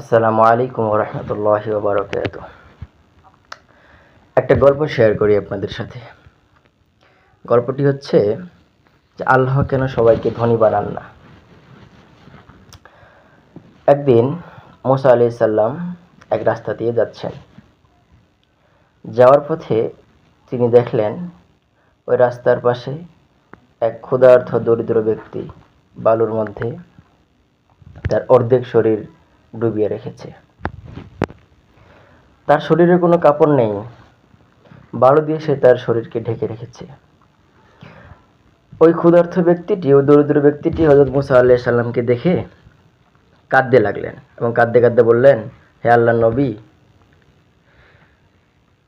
আসসালামু আলাইকুম ওয়া রাহমাতুল্লাহি ওয়া বারাকাতুহু। একটা গল্প শেয়ার করি আপনাদের সাথে। গল্পটি হচ্ছে যে আল্লাহ কেন সবাইকে ধনী বানান না। একদিন মুসা আলাইহিস সালাম এক রাস্তা দিয়ে যাচ্ছেন। যাওয়ার পথে তিনি দেখলেন ওই রাস্তার পাশে এক ক্ষুধার্ত দরিদ্র ব্যক্তি বালুর মধ্যে তার অর্ধেক শরীর ডুবিয়ে রেখেছে। তার শরীরে কোনো কাপড় নেই, বালু দিয়ে সে তার শরীরকে ঢেকে রেখেছে। ওই ক্ষুধার্ত ব্যক্তিটি, ওই দরিদ্র ব্যক্তিটি হযরত মুসা আলাইহিস সালামকে দেখে কাঁদতে লাগলেন এবং কাঁদতে কাঁদতে বললেন, হে আল্লাহর নবী,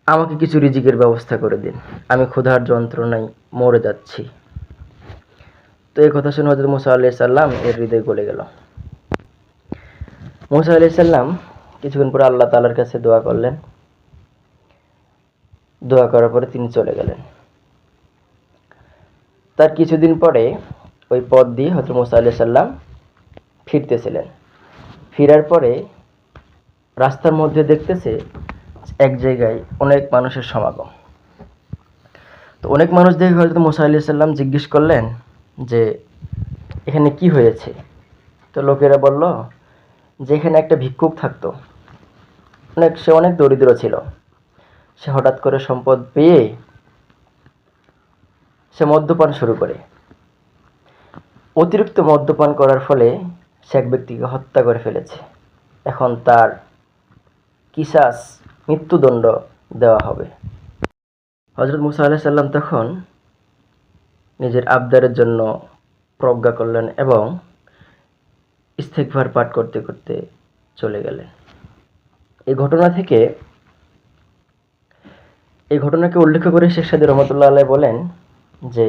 আমাকে কিছু রিজিকের ব্যবস্থা করে দিন, আমি ক্ষুধার যন্ত্রণায় মরে যাচ্ছি। তো এই কথা শুনে হযরত মুসা আলাইহিস সালাম এর হৃদয় গলে গেল। মুসা আলাইহিস সালাম কিছুক্ষণ পরে আল্লাহ তাআলার কাছে দোয়া করলেন। দোয়া করার পরে তিনি চলে গেলেন। তার কিছুদিন পরে ওই পথ দিয়ে হযরত মুসা আলাইহিস সালাম ফিরতেছিলেন। ফেরার পরে রাস্তার মধ্যে দেখতেছে এক জায়গায় অনেক মানুষের সমাগম। তো অনেক মানুষ দেখে হযরত মুসা আলাইহিস সালাম জিজ্ঞেস করলেন যে এখানে কি হয়েছে। তো লোকেরা বলল যে এখানে একটা ভিক্ষুক থাকতো, সে অনেক দরিদ্র ছিল। সে হঠাৎ করে সম্পদ পেয়ে সে মদ্যপান শুরু করে। অতিরিক্ত মদ্যপান করার ফলে সে এক ব্যক্তিকে হত্যা করে ফেলেছে। এখন তার কিসাস, মৃত্যুদণ্ড দেওয়া হবে। হযরত মুসা আলাইহিস সালাম তখন নিজের আবদারের জন্য প্রজ্ঞা করলেন এবং ইস্তিগফার পাঠ করতে করতে চলে গেলেন। এই ঘটনাকে উল্লেখ করে শেখ সাদী রহমাতুল্লাহ আলাইহি বলেন যে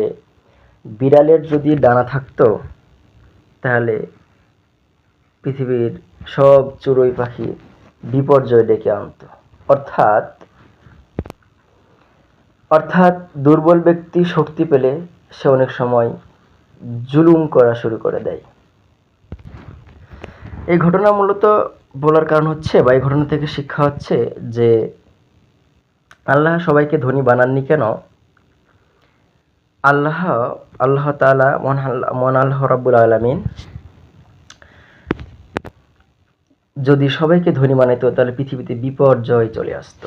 বিড়ালের যদি ডানা থাকতো তাহলে পৃথিবীর সব চড়ুই পাখি বিপর্যয় ডেকে আনতো। অর্থাৎ দুর্বল ব্যক্তি শক্তি পেলে সে অনেক সময় জুলুম করা শুরু করে দেয়। এই ঘটনা মূলত বলার কারণ হচ্ছে, বা এই ঘটনা থেকে শিক্ষা হচ্ছে যে আল্লাহ সবাইকে ধনী বানাননি কেন। আল্লাহ তাআলা মহান আল্লাহ রাব্বুল আলামিন যদি সবাইকে ধনী বানাইতো তাহলে পৃথিবীতে বিপর্যয় চলে আসতো।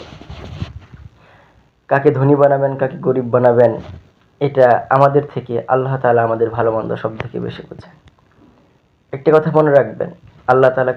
কাকে ধনী বানাবেন, কাকে গরিব বানাবেন, এটা আমাদের থেকে আল্লাহ তাআলা আমাদের ভালো মন্দ সব থেকে বেশি বোঝেন। একটা কথা মনে রাখবেন, আল্লাহ তাআলা